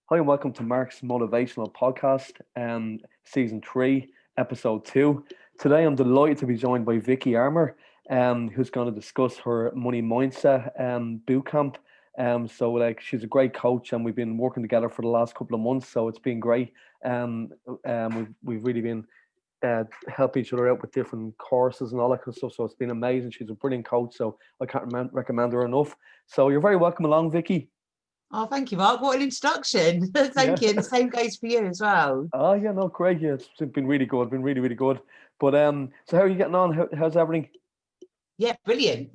Hi and welcome to Mark's Motivational Podcast, Season 3, Episode 2. Today I'm delighted to be joined by Vikki Ammour, who's going to discuss her money mindset bootcamp. She's a great coach and we've been working together for the last couple of months, so it's been great. We've really been help each other out with different courses and all that kind of stuff, so it's been amazing. She's a brilliant coach, so I can't recommend her enough. So you're very welcome along, Vikki. Oh, thank you, Mark. What an introduction. Yeah. Thank you. And the same goes for you as well. Oh yeah, no, great. Yeah, it's been really good. Been really, really good. But so how are you getting on? How's everything? Yeah, brilliant.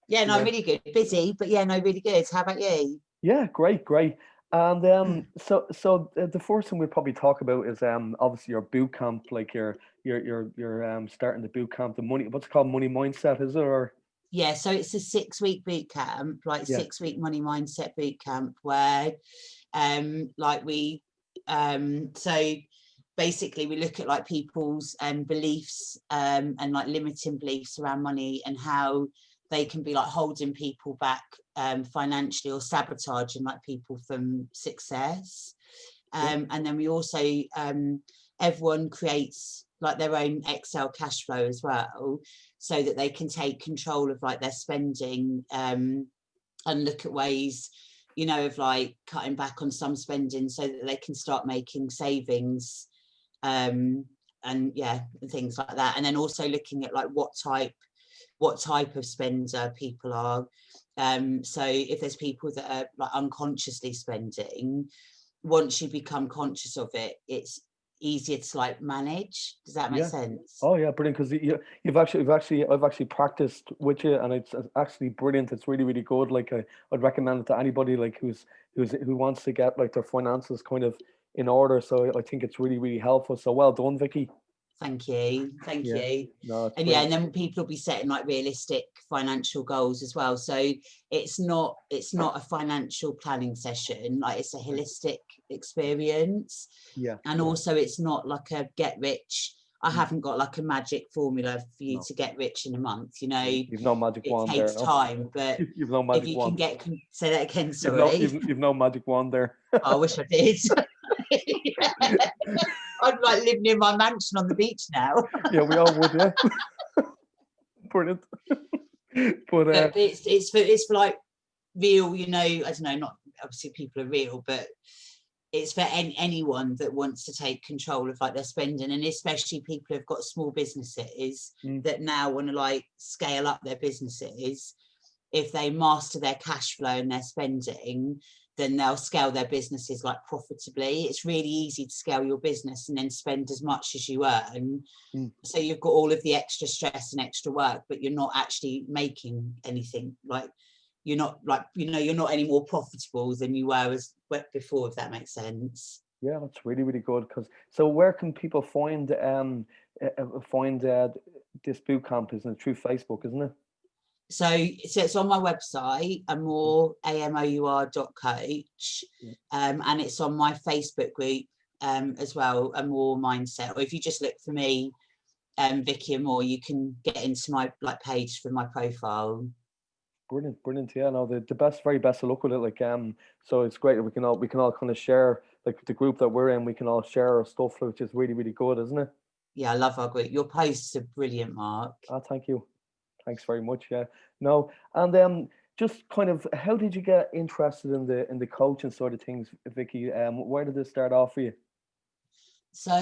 Yeah, no, Yeah, really good. Busy, but yeah, no, really good. How about you? yeah, great, great. And the first thing we'll probably talk about is obviously your boot camp, like your starting the boot camp, the money. What's it called, money mindset, is it? Or Yeah, so it's a 6-week boot camp, like yeah, 6-week money mindset boot camp, where like we so basically we look at like people's beliefs and like limiting beliefs around money and how they can be like holding people back financially or sabotaging like people from success. yeah, And then we also everyone creates like their own Excel cash flow as well, so that they can take control of like their spending and look at ways, you know, of like cutting back on some spending so that they can start making savings, and yeah, and things like that. And then also looking at like what type of spender people are. So if there's people that are like unconsciously spending, once you become conscious of it, it's easier to like manage. Does that make yeah. sense? Oh yeah, brilliant. Because I've actually practiced with you, and it's actually brilliant. It's really, really good. Like I'd recommend it to anybody like who wants to get like their finances kind of in order. So I think it's really, really helpful. So well done, Vikki. Thank you. Thank Yeah, you. no, it's And yeah, brilliant. and then people will be setting like realistic financial goals as well. So it's not a financial planning session, like it's a holistic experience. Yeah, And also it's not like a get rich. I mm, haven't got like a magic formula for you no, to get rich in a month, you know. you've no magic It wand there, takes no. time, but You've no if magic you can wand. say that again, You've no sorry. you've no magic wand there. Oh, I wish I did. Yeah. I'm like living in my mansion on the beach now. Yeah, we all would, yeah. Brilliant. But But it's for like real, you know, I don't know, not obviously people are real, but it's for anyone that wants to take control of like their spending, and especially people who've got small businesses mm, that now want to like scale up their businesses. If they master their cash flow and their spending, then they'll scale their businesses like profitably. It's really easy to scale your business and then spend as much as you earn, mm. so you've got all of the extra stress and extra work, but you're not actually making anything. Like you're not, like, you know, you're not any more profitable than you were as before, if that makes sense. Yeah, that's really, really good. Because so where can people find this boot camp? Isn't it through Facebook, isn't it? So it's on my website, Mm, amour.coach, yeah. and it's on my Facebook group as well, Ammour Mindset. Or if you just look for me, Vikki Ammour, you can get into my like page for my profile. Brilliant, brilliant. Yeah, no, the best, very best of luck with it. Like so it's great that we can all kind of share, like the group that we're in, we can all share our stuff, which is really, really good, isn't it? Yeah, I love our group. Your posts are brilliant, Mark. Ah, thank you. Thanks very much. Yeah. No, and just kind of, how did you get interested in the coaching sort of things, Vikki? Where did this start off for you? So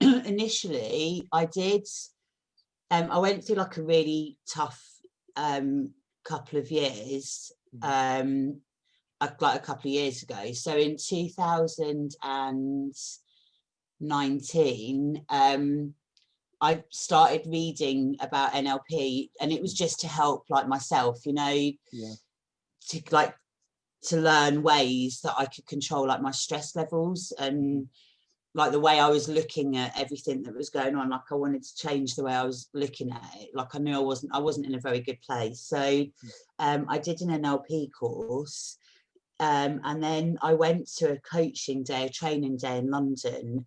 initially I went through like a really tough couple of years, Mm, like a couple of years ago. So in 2019, I started reading about NLP, and it was mm, just to help like myself, you know, yeah. to like to learn ways that I could control like my stress levels, Mhm, and like the way I was looking at everything that was going on. Like I wanted to change the way I was looking at it. Like I knew I wasn't in a very good place. So mm, I did an NLP course, and then I went to a coaching day, a training day in London,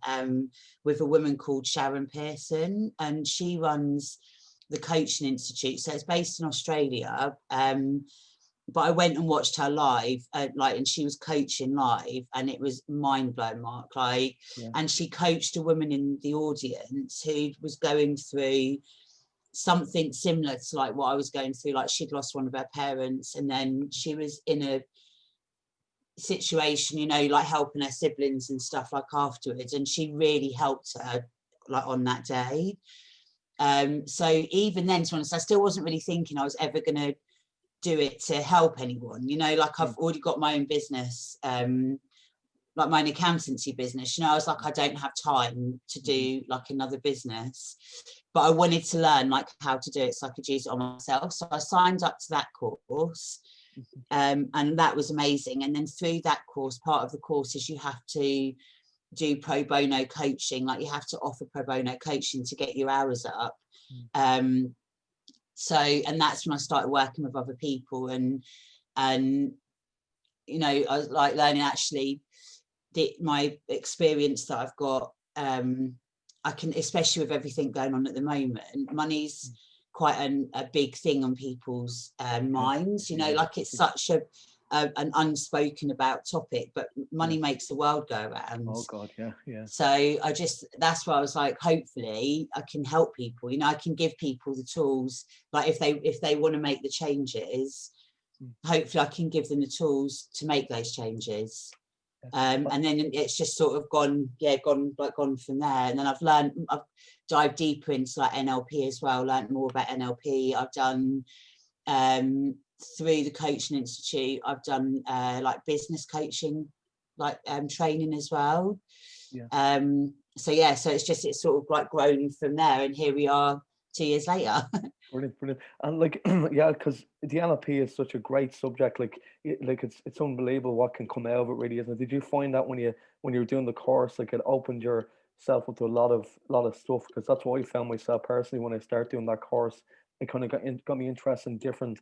with a woman called Sharon Pearson, and she runs the Coaching Institute. So it's based in Australia. but I went and watched her live, and she was coaching live, and it was mind blowing, Mark. And she coached a woman in the audience who was going through something similar to like what I was going through. Like, she'd lost one of her parents, and then she was in a situation, like helping her siblings and stuff like afterwards, and she really helped her like on that day. So even then, to be honest, I still wasn't really thinking I was ever going to do it to help anyone, like I've already got my own business, like my own accountancy business. I was like, I don't have time to do like another business, but I wanted to learn like how to do it so I could use it on myself. So I signed up to that course, and that was amazing. And then through that course, part of the course is you have to do pro bono coaching, like you have to offer pro bono coaching to get your hours up. So, and that's when I started working with other people, and I was like learning actually my experience that I've got. I can, especially with everything going on at the moment, money's quite a big thing on people's minds. Like it's such an unspoken about topic, but money makes the world go around. Oh God, yeah. So that's why I was like, hopefully I can help people. I can give people the tools. Like if they want to make the changes, hopefully I can give them the tools to make those changes. And then it's just sort of gone from there. And then I've dived deeper into like NLP as well, learned more about NLP. I've done through the Coaching Institute, I've done like business coaching, like training as well. So it's sort of like grown from there, and here we are 2 years later. Brilliant. And like, yeah, because the NLP is such a great subject. Like, it's unbelievable what can come out of it, really, isn't it? Did you find that when you were doing the course, like it opened yourself up to a lot of stuff? Because that's what I found myself personally when I started doing that course. It kind of got me interested in different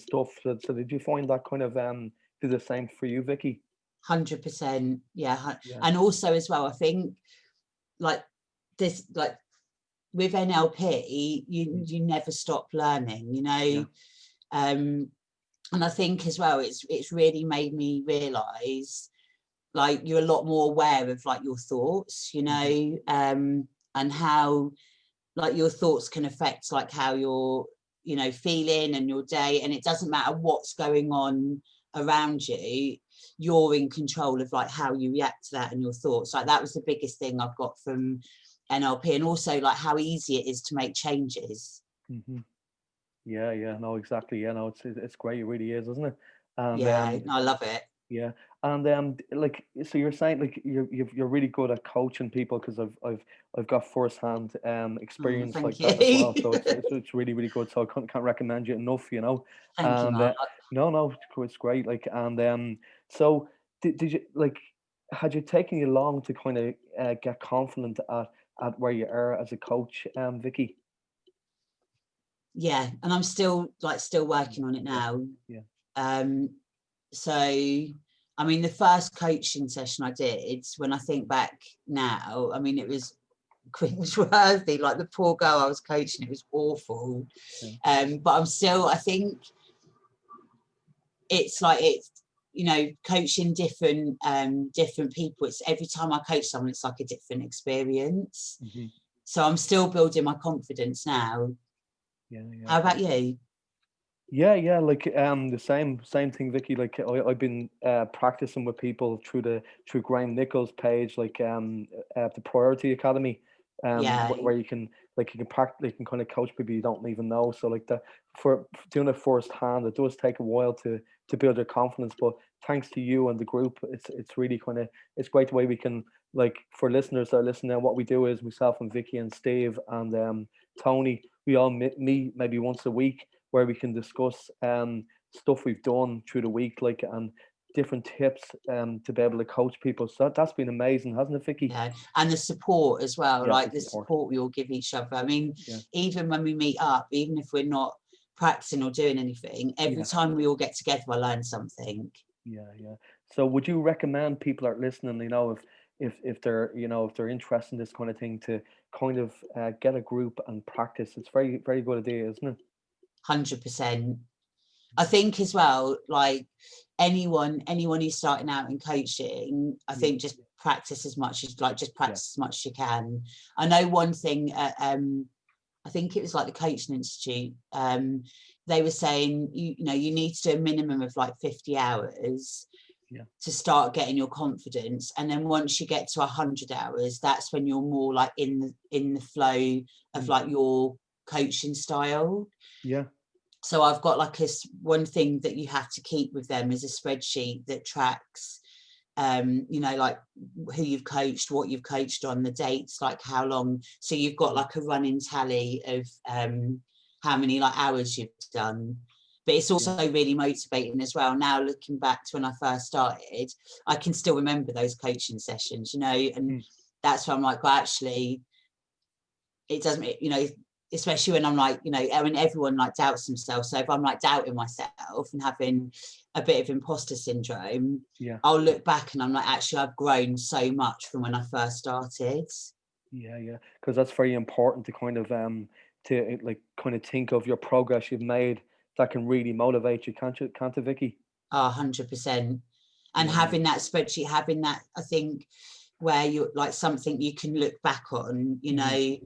stuff. So did you find that kind of do the same for you, Vikki? 100%, yeah. And also as well, I think like this, like with NLP, you never stop learning, and I think as well, it's really made me realise like you're a lot more aware of like your thoughts, and how like your thoughts can affect like how you're feeling and your day, and it doesn't matter what's going on around you, you're in control of like how you react to that and your thoughts. Like that was the biggest thing I've got from NLP, and also like how easy it is to make changes. Yeah, no, exactly. Yeah, no, it's great. It really is, isn't it? And I love it. yeah, and like, so you're saying like you're really good at coaching people, because I've got firsthand experience like that as well. So it's really good. So I can't recommend you enough, Thank you, Mark. No, it's great. Like, and so did you like, had you taken you long to kind of get confident at where you are as a coach, Vikki? Yeah, and I'm still working on it now. So I mean, the first coaching session I did, when I think back now, I mean, it was cringe-worthy. Like the poor girl I was coaching, it was awful. But I think it's like coaching different people. It's every time I coach someone, it's like a different experience. So I'm still building my confidence now. How about you? Yeah, like the same thing, Vikki. Like I've been practicing with people through Graham Nichols' page, like the Priority Academy, where you can practice, you can kind of coach people you don't even know. So like for doing it firsthand, it does take a while to build your confidence. But thanks to you and the group, it's really it's great the way we can, like, for listeners that are listening now, what we do is myself and Vikki and Steve and Tony, we all meet maybe once a week, where we can discuss stuff we've done through the week, like, and different tips to be able to coach people. So that's been amazing, hasn't it, Vikki? Yeah, and the support as well, like the support we all give each other. I mean, even when we meet up, even if we're not practicing or doing anything, every time we all get together, I learn something. Yeah. So would you recommend people are listening, if they're if they're interested in this kind of thing, to kind of get a group and practice? It's very, very good idea, isn't it? 100%. I think as well, like anyone who's starting out in coaching, I think just practice as much as as much as you can. I know one thing at I think it was like the Coaching Institute, they were saying you know you need to do a minimum of like 50 hours to start getting your confidence, and then once you get to 100 hours, that's when you're more like in the flow of like your coaching style. So I've got like one thing that you have to keep with them is a spreadsheet that tracks you know, like who you've coached, what you've coached on, the dates, like how long. So you've got like a running tally of how many like hours you've done. But it's also really motivating as well. Now looking back to when I first started, I can still remember those coaching sessions, you know, and that's why I'm like, well, actually, it doesn't, you know, especially when I'm like, you know, I mean, everyone like doubts themselves. So if I'm like doubting myself and having a bit of imposter syndrome, I'll look back and I'm like, actually, I've grown so much from when I first started. Because that's very important to kind of think of your progress you've made. That can really motivate you, can't it, Vikki? 100%. And having that spreadsheet, having that, I think, where you're like something you can look back on, you know,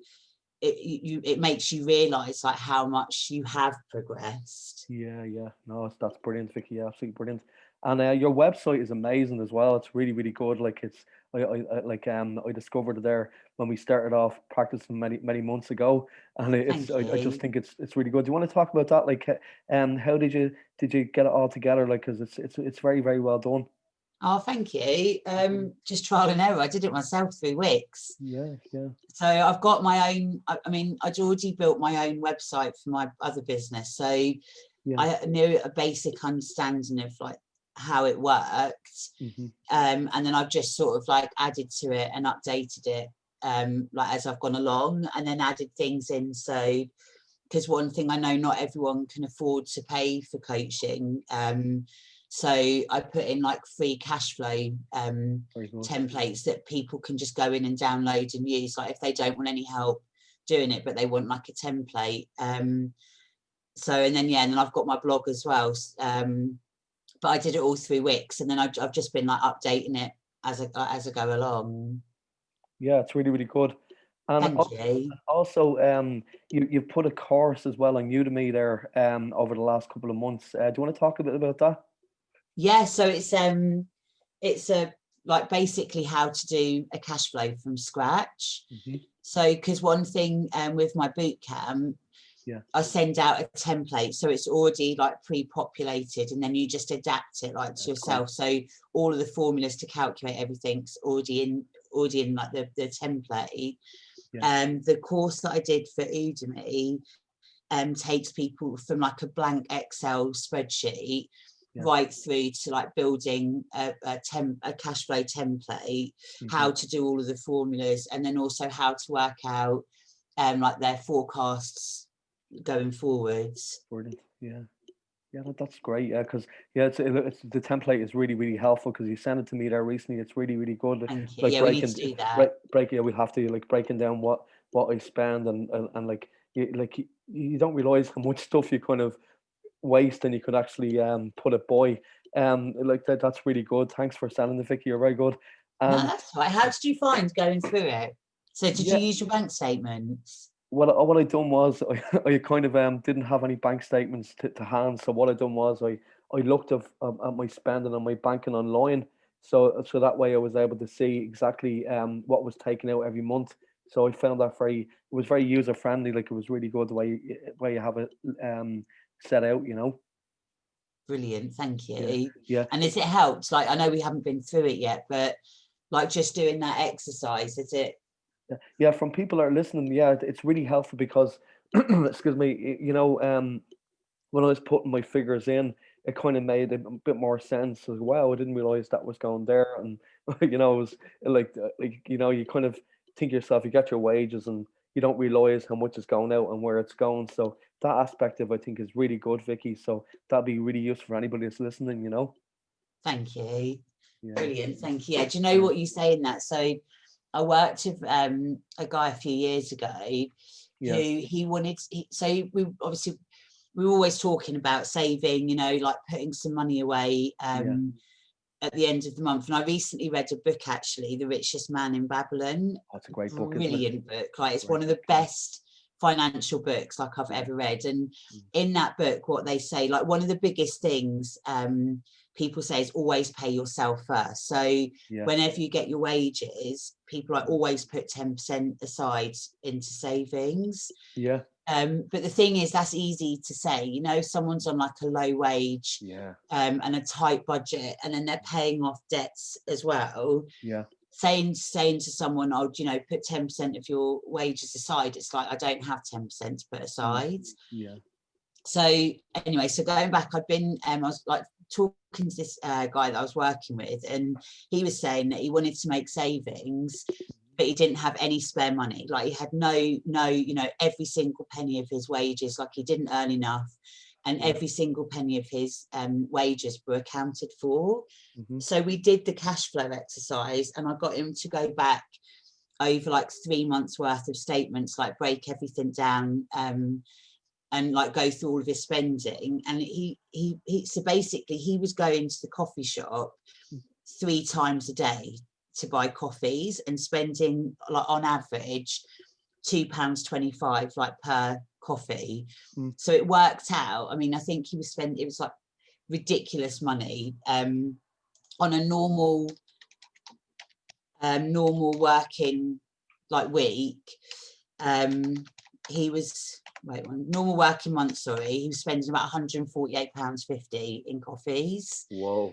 it makes you realize like how much you have progressed. No, that's brilliant, Vikki. Absolutely brilliant. And your website is amazing as well. It's really, really good. Like it's I discovered it there when we started off practicing many months ago, and I just think it's really good. Do you want to talk about that? Like how did you get it all together? Like, because it's very, very well done. Oh, thank you. Just trial and error. I did it myself through Wix. So I've got my own, I mean, I'd already built my own website for my other business. So I knew a basic understanding of like how it worked. And then I've just sort of like added to it and updated it like as I've gone along, and then added things in. So, because one thing I know, not everyone can afford to pay for coaching. So I put in like free cash flow templates that people can just go in and download and use, like if they don't want any help doing it, but they want like a template. So, and then I've got my blog as well. But I did it all through Wix, and then I've just been like updating it as I go along. Yeah, it's really, really good. And Thank you. also, you've put a course as well on Udemy there over the last couple of months. Do you want to talk a bit about that? Yeah, so it's a like basically how to do a cash flow from scratch. So because one thing with my boot camp, I send out a template, so it's already like pre-populated, and then you just adapt it like to yourself. So all of the formulas to calculate everything's already in like the template. The course that I did for Udemy takes people from like a blank Excel spreadsheet right through to like building a cash flow template, how to do all of the formulas, and then also how to work out like their forecasts going forwards. Brilliant. That's great. Because it's the template is really, really helpful, because you sent it to me there recently. It's really, really good. Thank you. Like Yeah, we need to do that. we have to like breaking down what I spend, and like you don't realize how much stuff you kind of waste, and you could actually put it by. Like that's really good. Thanks for sending it, Vikki. You're very good. No, that's right. How did you find going through it? So did you use your bank statements? Well, what I done was I kind of didn't have any bank statements to hand. So what I done was I looked at my spending and my banking online. So that way I was able to see exactly what was taken out every month. So I found that it was very user friendly. Like it was really good the way you have it set out. You know. Brilliant, thank you. Yeah. And has it helped? Like I know we haven't been through it yet, but like just doing that exercise, is it? Yeah, from people that are listening, it's really helpful because, excuse me, you know, when I was putting my figures in, it kind of made a bit more sense as well. I didn't realize that was going there, and you know, it was like you know, you kind of think to yourself, you get your wages, and you don't realize how much is going out and where it's going. So that aspect of I think is really good, Vikki. So that'd be really useful for anybody that's listening. You know. Thank you. Yeah. Brilliant, thank you. Yeah, do you know what you say in that? So I worked with a guy a few years ago who he wanted. So we obviously we're always talking about saving, you know, like putting some money away at the end of the month. And I recently read a book, actually, The Richest Man in Babylon. That's a great book, isn't it? Brilliant book. Like, it's Great one of the book, yeah. best financial books like I've ever read. And in that book, what they say, like, one of the biggest things people say is always pay yourself first. So whenever you get your wages, people like always put 10% aside into savings. But the thing is, that's easy to say, you know, someone's on like a low wage and a tight budget, and then they're paying off debts as well. Saying to someone, oh, you know, put 10% of your wages aside, it's like, I don't have 10% to put aside. So anyway, so going back, I'd been I was like talking to this guy that I was working with, and he was saying that he wanted to make savings, but he didn't have any spare money. Like, he had no, you know, every single penny of his wages, like he didn't earn enough, and every single penny of his wages were accounted for. So we did the cash flow exercise, and I got him to go back over like 3 months worth of statements, like break everything down and like go through all of his spending. And he so basically he was going to the coffee shop 3 times a day to buy coffees, and spending like on average £2.25 like per coffee. So it worked out. I mean, I think he was spending, it was like ridiculous money on a normal working like week. He was normal working month, sorry, he was spending about £148.50 in coffees. Whoa.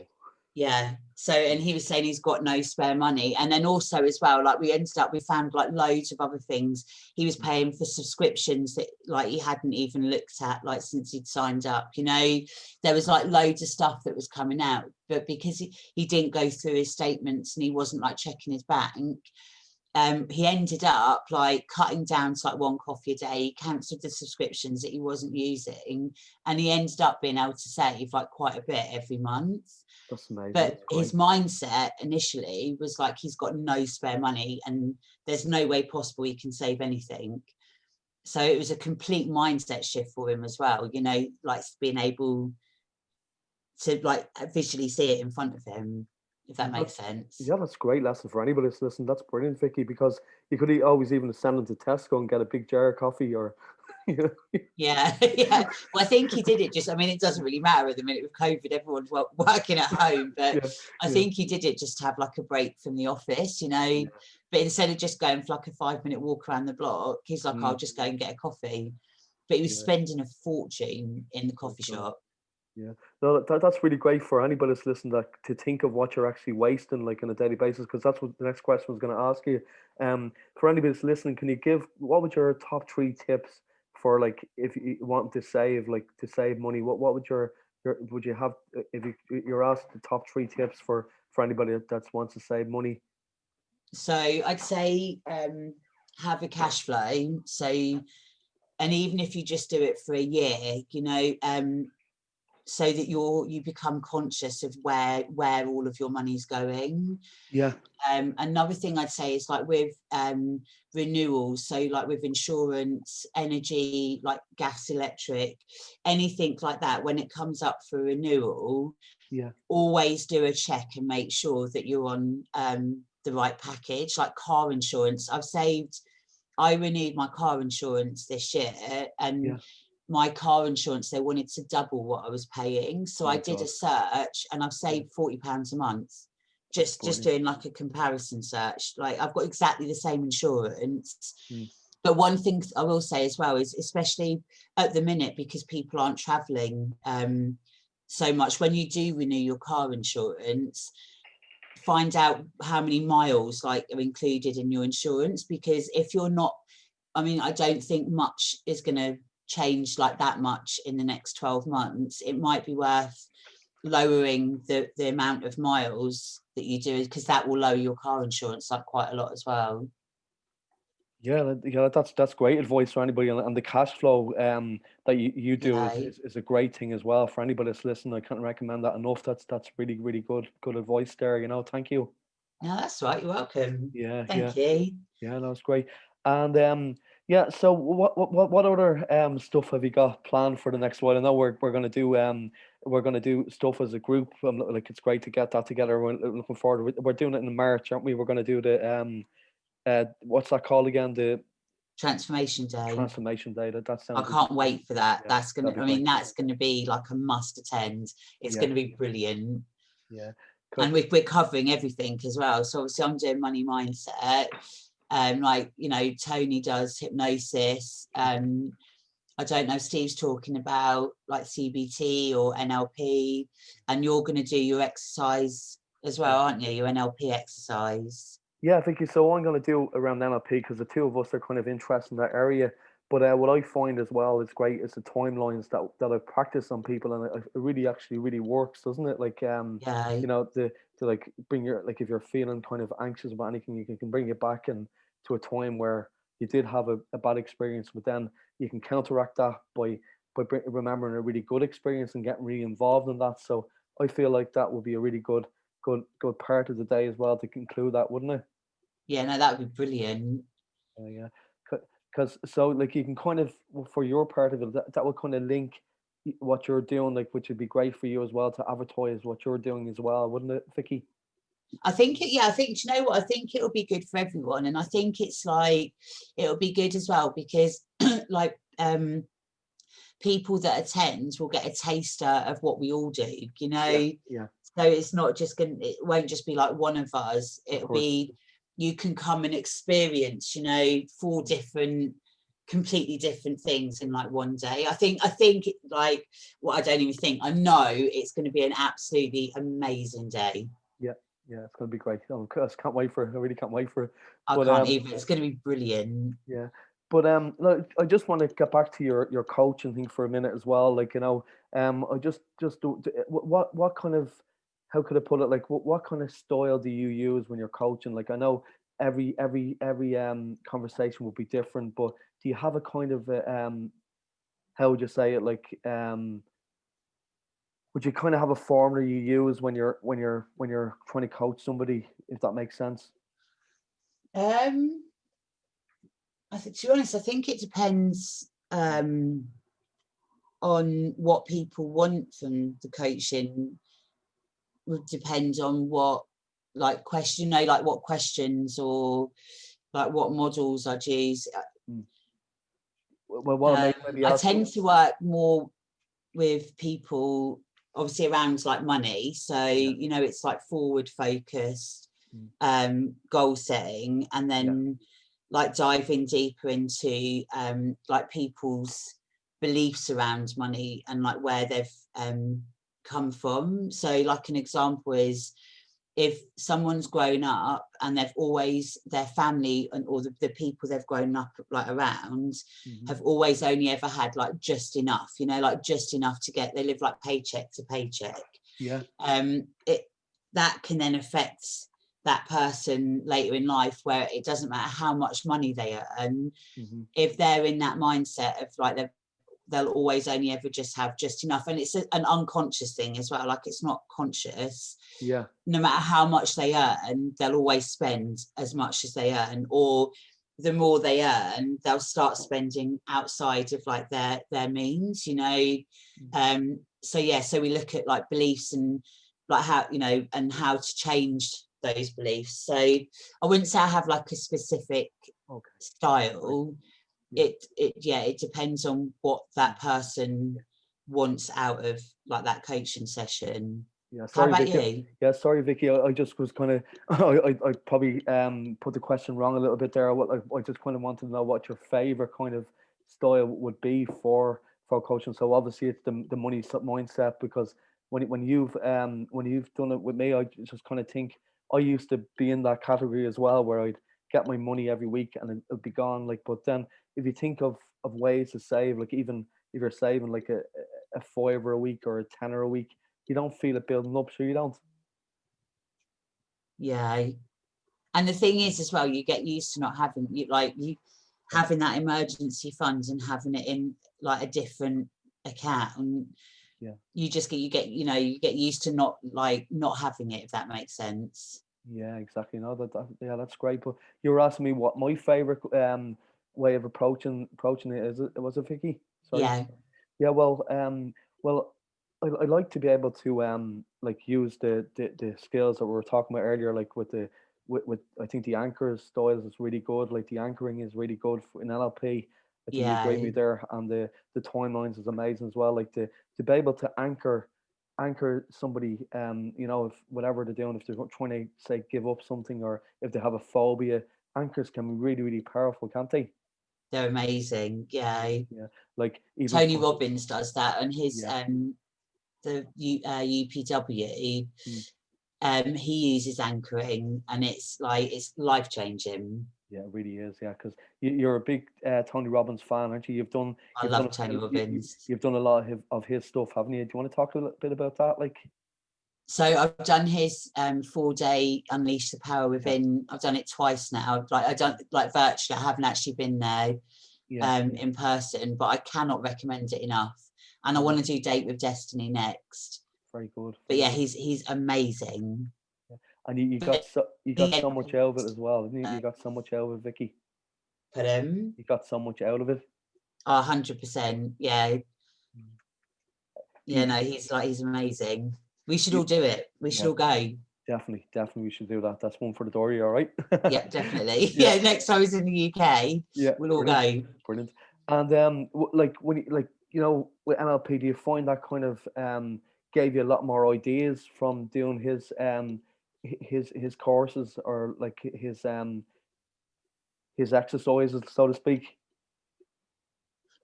Yeah. So, and he was saying he's got no spare money. And then also as well, like we found like loads of other things. He was paying for subscriptions that like he hadn't even looked at, like since he'd signed up, you know, there was like loads of stuff that was coming out, but because he didn't go through his statements and he wasn't like checking his bank, he ended up like cutting down to like 1 coffee a day. He cancelled the subscriptions that he wasn't using, and he ended up being able to save like quite a bit every month. That's amazing. But his mindset initially was like, he's got no spare money and there's no way possible he can save anything. So it was a complete mindset shift for him as well, you know, like being able to like visually see it in front of him, if that makes sense. Yeah, that's a great lesson for anybody that's listening. That's brilliant, Vikki, because you could always even send them to Tesco and get a big jar of coffee, or yeah. Well, I think he did it just, I mean, it doesn't really matter at the minute with COVID, everyone's working at home, but I think he did it just to have like a break from the office, you know, but instead of just going for like a 5-minute walk around the block, he's like, I'll just go and get a coffee. But he was spending a fortune in the coffee shop. No, that's really great for anybody that's listening, that to think of what you're actually wasting like on a daily basis, because that's what the next question was going to ask you. For anybody that's listening, can you give, what would your top 3 tips for, like, if you want to save money, what would your would you have if you're asked the top 3 tips for anybody that wants to save money? So I'd say have a cash flow. So, and even if you just do it for a year, you know, so that you become conscious of where all of your money's going. Another thing I'd say is like with renewals, so like with insurance, energy, like gas, electric, anything like that, when it comes up for renewal, always do a check and make sure that you're on the right package. Like car insurance, I renewed my car insurance this year, and my car insurance, they wanted to double what I was paying. So I did a search and I've saved £40 a month. Just doing like a comparison search. Like I've got exactly the same insurance. But one thing I will say as well is, especially at the minute, because people aren't traveling so much, when you do renew your car insurance, find out how many miles like are included in your insurance, because if you're not, I mean, I don't think much is going to change like that much in the next 12 months. It might be worth lowering the amount of miles that you do, because that will lower your car insurance like quite a lot as well. That's great advice for anybody, and the cash flow that you do is a great thing as well for anybody that's listening. I can't recommend that enough. That's really, really good advice there, you know. Thank you. No, that's right, you're welcome. Thank you. No, it's great. And Yeah. So what other stuff have you got planned for the next while? I know we're gonna do stuff as a group. Like it's great to get that together. We're looking forward. We're doing it in March, aren't we? We're gonna do the what's that called again? The Transformation Day. Transformation Day. That I sounds can't wait for that. yeah, That's gonna, that'd be I great. mean, that's gonna be like a must attend. It's Yeah, gonna be brilliant. yeah. And we're covering everything as well. So obviously I'm doing money mindset. Like, you know, Tony does hypnosis. I don't know, Steve's talking about like CBT or NLP, and you're going to do your exercise as well, aren't you? Your NLP exercise. Yeah, I think so. I'm going to do around NLP because the two of us are kind of interested in that area. But what I find as well is great is the timelines that I practice on people, and it really actually really works, doesn't it? Like Yeah, you know, to like bring your like if you're feeling kind of anxious about anything, you can bring it back and to a time where you did have a bad experience, but then you can counteract that by remembering a really good experience and getting really involved in that. So I feel like that would be a really good part of the day as well to conclude that, wouldn't it? yeah, no, that would be brilliant. Yeah, because so like you can kind of for your part of it that will kind of link what you're doing, like which would be great for you as well to advertise what you're doing as well, wouldn't it, Vicky? I think it, yeah, I think, you know what, I think it'll be good for everyone. And I think it's like, it'll be good as well because like, people that attend will get a taster of what we all do, you Yeah, know. yeah, So it's not just gonna, it won't just be like one of us, of it'll course. be, you can come and experience, you know, four different, completely different things in like one day. I think like, what, I don't even think, I know it's going to be an absolutely amazing day. Yeah, yeah, it's gonna be great. I can't wait for it. I really can't wait for it. I But can't even, it's going to be brilliant. yeah, but look, I just want to get back to your coaching thing for a minute as well. Like you know, I just what kind of how could I put it? Like what kind of style do you use when you're coaching? Like I know every conversation will be different, but do you have a kind of how would you say it? Like would you kind of have a formula you use when you're trying to coach somebody, if that makes sense? um I think, to be honest, I think it depends on what people want from the coaching. Would depend on what, like, question, you know, like what questions or like what models I'd use. Mm. Well, what I maybe I ask. tend to work more with people obviously around like money. So, Yeah. you know, it's like forward focused, Mm. goal setting, and Yeah. then like diving deeper into like people's beliefs around money and like where they've come from. So like an example is, if someone's grown up and they've always, their family and or the people they've grown up like around Hmm. have always only ever had like just enough, you know, like just enough to get, they live like paycheck to paycheck. Yeah. It, that can then affect that person later in life, where it doesn't matter how much money they earn, Hmm. if they're in that mindset of like they'll always only ever just have just enough. And it's an unconscious thing as well, like it's not conscious. Yeah. No matter how much they earn, they'll always spend as much as they earn, or the more they earn, they'll start spending outside of like their means, you know. So yeah, so we look at like beliefs and like how, you know, and how to change those beliefs. So I wouldn't say I have like a specific Okay. Great. style. Yeah. It yeah, it depends on what Mm. that person wants out of like that coaching session. Yeah. How Sorry, about Vicky. you? Yeah. Sorry, Vicky. I just was kind of I probably put the question wrong a little bit there. What I just kind of wanted to know what your favorite kind of style would be for coaching. So obviously it's the money mindset because when you've done it with me, I just kind of think I used to be in that category as well where I'd get my money every week and it'd be gone. Like, but then if you think of ways to save, like even if you're saving like a fiver a week or a tenner a week, you don't feel it building up, so you don't. Yeah. And the thing is as well, you get used to not having you like you Yeah, having that emergency fund and having it in like a different account. yeah, You just get, you get, you know, you get used to not like not having it, if that makes sense. yeah, exactly. No, yeah, that's great. But you were asking me what my favorite way of approaching it. Was it Vicky? Sorry. Yeah, Yeah. Well, I like to be able to like use the skills that we were talking about earlier, like with I think the anchor styles is really good. Like the anchoring is really good in NLP. I think you agree with yeah, me there, and the timelines is amazing as well. Like to be able to anchor somebody, if whatever they're doing, if they're trying to say give up something or if they have a phobia, anchors can be really really powerful, can't they? they're amazing. Yeah, Yeah, like even Tony for Robbins does that, and his yeah, UPW. mm, He uses anchoring, and it's life changing. yeah, it really is. Yeah, because you're a big Tony Robbins fan, aren't you? I love Tony Robbins. You've done a lot of his stuff, haven't you? Do you want to talk a little bit about that? Like, So I've done his 4-day Unleash the Power yeah, Within. I've done it twice now. Like I don't like virtually. I haven't actually been there yeah, in person, but I cannot recommend it enough. And I mm, want to do Date with Destiny next. very good, But very yeah, good. he's amazing. Yeah. And But you got yeah, so much out of it as well, didn't you? You got so much out of it, Vicky. put him. You got so much out of it. 100%. Yeah, Mm. yeah. You, No, he's amazing. We should you, all do it. We should yeah, all go. definitely, we should do that. That's one for the door. You all right? Yep, definitely. Yeah, Yeah, next time he's in the UK, yeah, we'll all brilliant, go. brilliant. And like when with NLP, do you find that kind of gave you a lot more ideas from doing his courses or like his exercises, so to speak?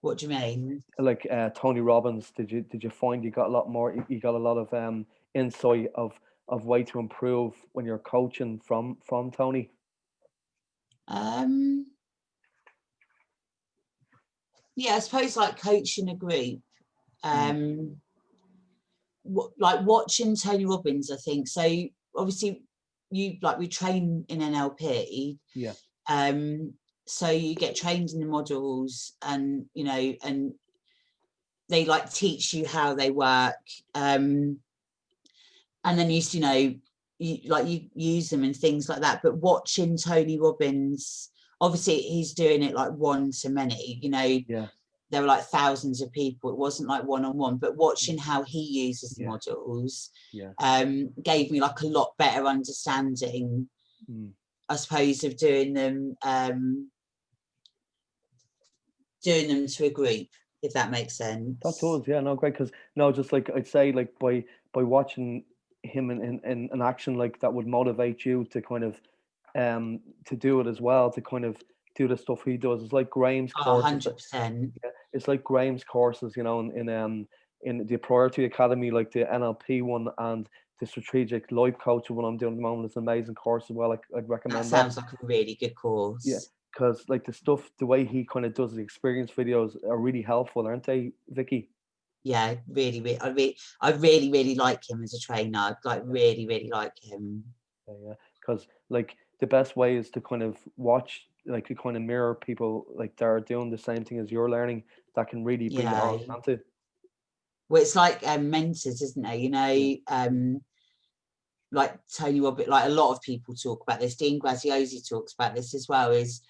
What do you mean? Like Tony Robbins, did you find you got a lot more? You got a lot of insight of way to improve when you're coaching from Tony. Um, yeah, I suppose like coaching a group. Mm, Um, like watching Tony Robbins, I think. So obviously, we train in NLP. yeah, So you get trained in the models, and and they like teach you how they work. And then you use them and things like that. But watching Tony Robbins, obviously he's doing it like one to many. yeah, There were like thousands of people. It wasn't like one-on-one, but watching mm, how he uses the yeah, models yeah. gave me like a lot better understanding, Mm. I suppose, of doing them to a group, if that makes That sense. does, yeah, no, great. Because no, just like I'd say, like by watching him in action, like that would motivate you to kind of to do it as well, to kind of do the stuff he does. It's like Graham's Oh, courses. 100%. Yeah, it's like Graham's courses, in the Priority Academy, like the NLP one and the Strategic Life Coaching one I'm doing at the moment. It's an amazing course as well. I'd That recommend that. sounds like a really good Yeah, course. because like the stuff, the way he kind of does the experience videos are really helpful, aren't they, Vicky? Yeah, really, really, I really, really like him as a trainer. Like, really, really like him. Yeah, because like the best way is to kind of watch, like to kind of mirror people like that are doing the same thing as you're learning. That can really bring it Yeah. on, can't it? Well, it's like mentors, isn't there? Yeah, Like Tony Robbins, like a lot of people talk about this. Dean Graziosi talks about this as well. Is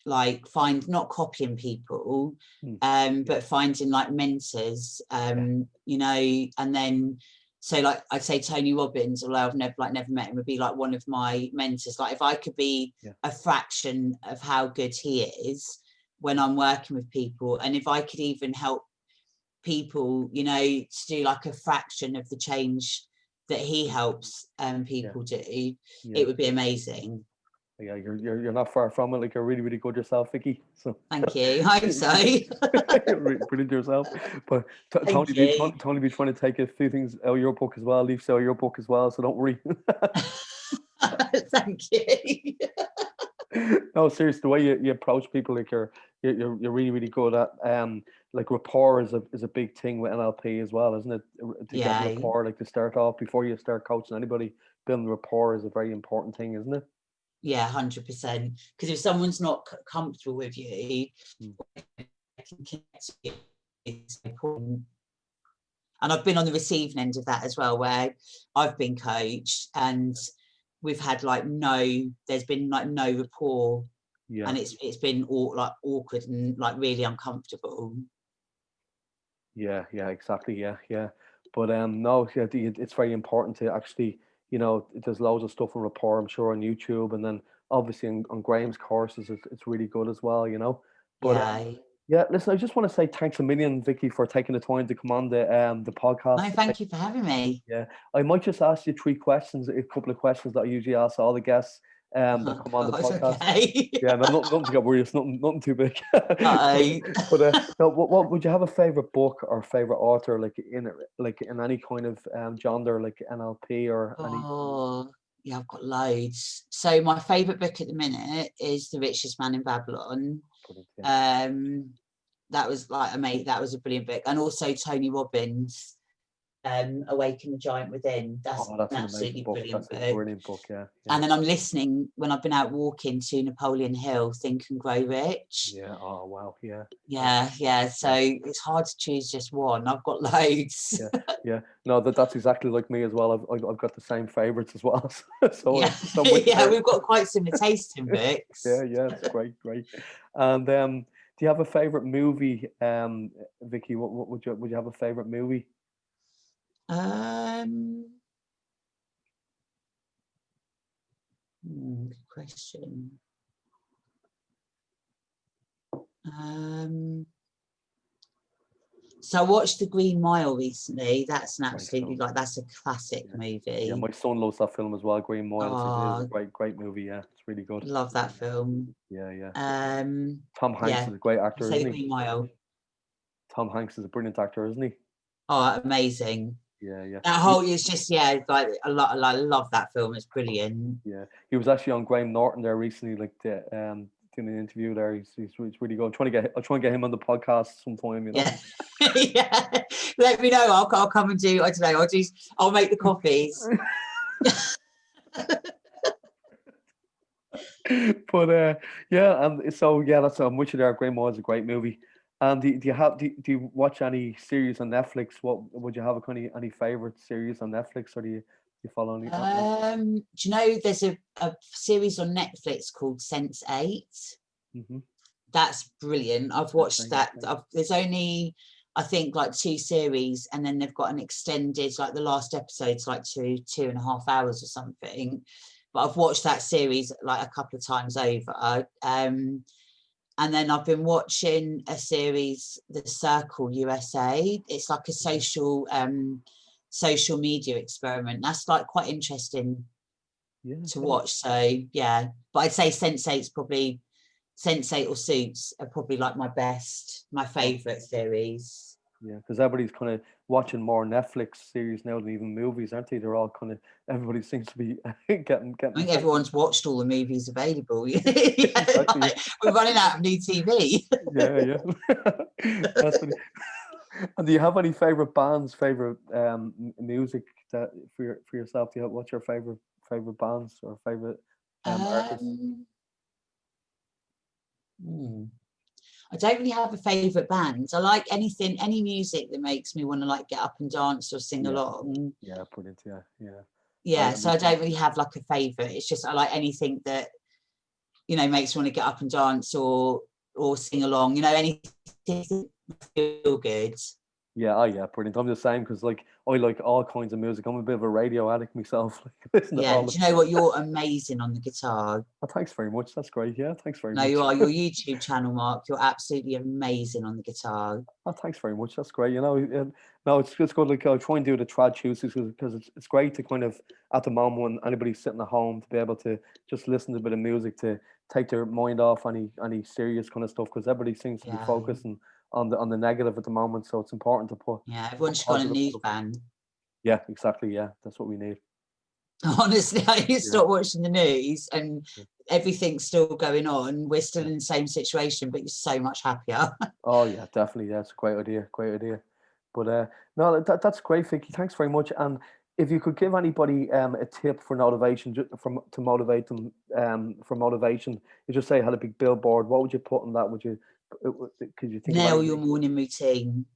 like not copying people, mm, yeah, but finding like mentors. yeah, And then so like I'd say Tony Robbins, although I've never met him, would be like one of my mentors. Like if I could be yeah, a fraction of how good he is when I'm working with people, and if I could even help people, to do like a fraction of the change that he helps yeah, people do, yeah. it would be amazing. Yeah, you're not far from it. Like you're really really good yourself, Vicky. So Thank you. I hope so. you're really brilliant yourself. But Thank you. Tony be trying to take a few things out of your book as well, leaves out of your book as well. So don't worry. Thank you. No, seriously, the way you approach people, like you're really really good at like rapport is a big thing with NLP as well, isn't it? To get Yeah, rapport, like to start off before you start coaching anybody, building rapport is a very important thing, isn't it? yeah, 100%. Because if someone's not comfortable with you, Mm, they can connect with you. It's important. And I've been on the receiving end of that as well, where I've been coached and we've had there's been like no rapport Yeah. and it's been all like awkward and like really uncomfortable. Yeah, yeah, exactly. Yeah, yeah. But no, yeah, it's very important to actually, there's loads of stuff on rapport, I'm sure, on YouTube, and then obviously on Graham's courses, it's really good as well, But Yeah. yeah, listen, I just want to say thanks a million, Vicky, for taking the time to come on the No, podcast today. thank you for having me. Yeah, I might just ask you three questions, a couple of questions that I usually ask all the guests that Oh come on the God, podcast. okay. Yeah, no, nothing to get worried. It's nothing too big. Uh-oh. No, what would you have a favorite book or favorite author like in any kind of genre like NLP or any? Oh, yeah, I've got loads. So my favourite book at the minute is The Richest Man in Babylon. Yeah. Um, that was like amazing. That was a brilliant book, and also Tony Robbins, Awaken the Giant Within. That's Oh, that's an an amazing absolutely book. brilliant That's a book. brilliant book. Yeah, yeah, And then I'm listening when I've been out walking to Napoleon Hill, Think and Grow Rich. yeah. Oh, wow. Yeah, yeah, Yeah. So yeah, it's hard to choose just one. I've got loads. yeah, yeah. No, that's exactly like me as well. I've got the same favorites as well. So Yeah, so much yeah, there. we've got quite similar taste in Yeah, books. yeah. It's great, great. And do you have a favorite movie, Vicky? What would you have a favorite movie? Um, Good question. Um, so I watched The Green Mile recently. That's an Great absolutely film. that's a classic Yeah. Yeah, movie. my son loves that film as well. Green Mile. It's a Oh, great, great movie. Yeah, it's really good. love that film. Yeah, yeah. Tom Hanks Yeah, is a great I actor, say isn't The he? Green Mile. Tom Hanks is a brilliant actor, isn't he? Oh, amazing. Yeah, yeah. That whole is just like a lot. I love that film. It's brilliant. Yeah, he was actually on Graham Norton there recently, like doing an interview there. He's really good. I'll try and get him on the podcast sometime. Yeah, yeah. Let me know. I'll come and do. I don't know. I'll make the coffees. But yeah, and so yeah, that's I'm with you there. Graham Miles is a great movie. And do you watch any series on Netflix? What would you have any favorite series on Netflix, or do you follow any? Do you know there's a series on Netflix called Sense8? Mm-hmm. That's brilliant. I've watched that. There's only, I think, like 2 series, and then they've got an extended, like the last episode's like 2.5 hours or something. But I've watched that series like a couple of times over. And then I've been watching a series, The Circle USA. It's like a social media experiment. That's like quite interesting Yeah, to yeah. watch. So yeah, but I'd say Sense8 or Suits are probably like my favorite series. Yeah, because everybody's kind of watching more Netflix series now than even movies, aren't they? They're all kind of everybody seems to be getting. I think everyone's watched all the movies available. Exactly. Like, we're running out of new TV. Yeah, yeah. That's funny. And do you have any favorite bands, favorite music that for yourself? Do you have, what's your favorite bands or favorite artists? Um, hmm. I don't really have a favourite band. I like any music that makes me want to like get up and dance or sing Yeah, along. yeah, brilliant. Yeah, yeah. Yeah, so mean, I don't really have like a favourite. It's just I like anything that makes me want to get up and dance or sing along. Anything that feel good. yeah, oh yeah, brilliant. I'm the same because like I like all kinds of music. I'm a bit of a radio addict myself. Like listen to Yeah, all do the. you know what? You're amazing on the guitar. Oh, thanks very much. That's great. Yeah, thanks very No, much. you are. Your YouTube channel, Mark. You're absolutely amazing on the guitar. Oh, thanks very much. That's great. No, it's good. Like I'll try and do the trad Tuesdays because it's great to kind of at the moment when anybody's sitting at home to be able to just listen to a bit of music to take their mind off any serious kind of stuff because everybody seems to be Yeah, focusing on the negative at the moment. So it's important to put yeah. Everyone's got a positive news stuff. ban. Yeah, exactly. Yeah, that's what we need. Honestly, I Yeah. stop watching the news and Yeah. everything's still going on. We're still Yeah. in the same situation, but you're so much happier. Oh yeah, definitely. Yeah, it's a great idea. Great idea. But no, that's great, Vicky. Thanks very much. And if you could give anybody a tip for motivation, from to motivate them, for motivation, you just say I had a big billboard. What would you put on that? Could you think of Nail your anything? morning routine.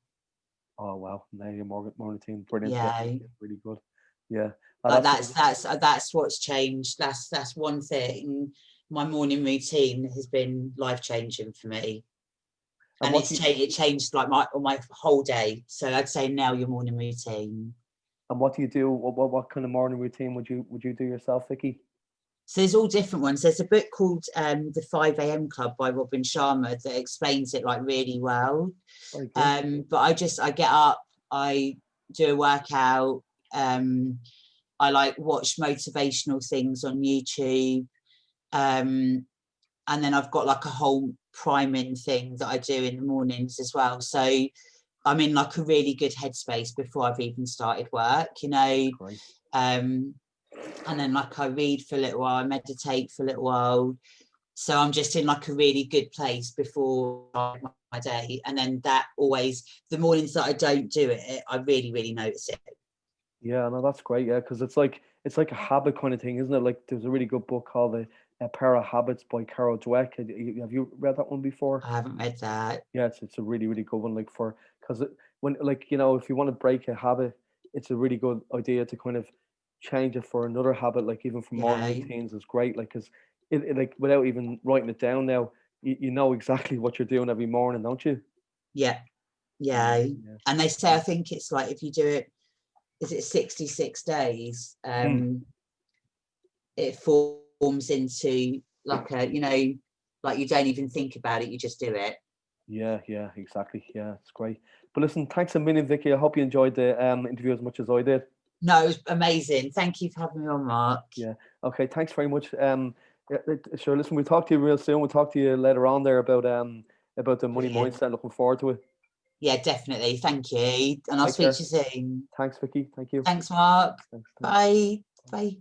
Oh wow, Nadia Morgan team, brilliant. Yeah, Yeah, yeah, really good. Yeah, oh, like that's that's what's changed. That's one thing. my morning routine has been life-changing for me. And And it changed like my whole day. So I'd say now your morning routine. And what do you do? What kind of morning routine would you do yourself, Vikki? So there's all different ones. There's a book called The 5 a.m. Club by Robin Sharma that explains it like really well. But I get up, I do a workout, I like watch motivational things on YouTube, and then I've got like a whole priming thing that I do in the mornings as well. So I'm in like a really good headspace before I've even started work, you know. And then like I read for a little while, I meditate for a little while. So I'm just in like a really good place before my day. And then that always, the mornings that I don't do it, I really, really notice it. Yeah, no, that's great. Yeah, because it's like a habit kind of thing, isn't it? Like there's a really good book called A Pair of Habits by Carol Dweck. Have you read that one before? I haven't read that. Yeah, it's a really, really good one. Like because when, like, you know, if you want to break a habit, it's a really good idea to kind of change it for another habit. Like even for morning routines is great. Like because it like without even writing it down now, you know exactly what you're doing every morning, don't you? Yeah. And they say, I think it's like if you do it, is it 66 days? It forms into like a, you know, like you don't even think about it, you just do it. Yeah, exactly. Yeah, it's great. But listen, thanks a million, Vikki. I hope you enjoyed the interview as much as I did. No, it was amazing. Thank you for having me on, Mark. Yeah. Okay. Thanks very much. Sure. Listen, we'll talk to you real soon. We'll talk to you later on there about the money mindset. Looking forward to it. Yeah, definitely. Thank you. And I'll speak to you soon. Thanks, Vikki. Thank you. Thanks, Mark. Thanks. Bye. Bye.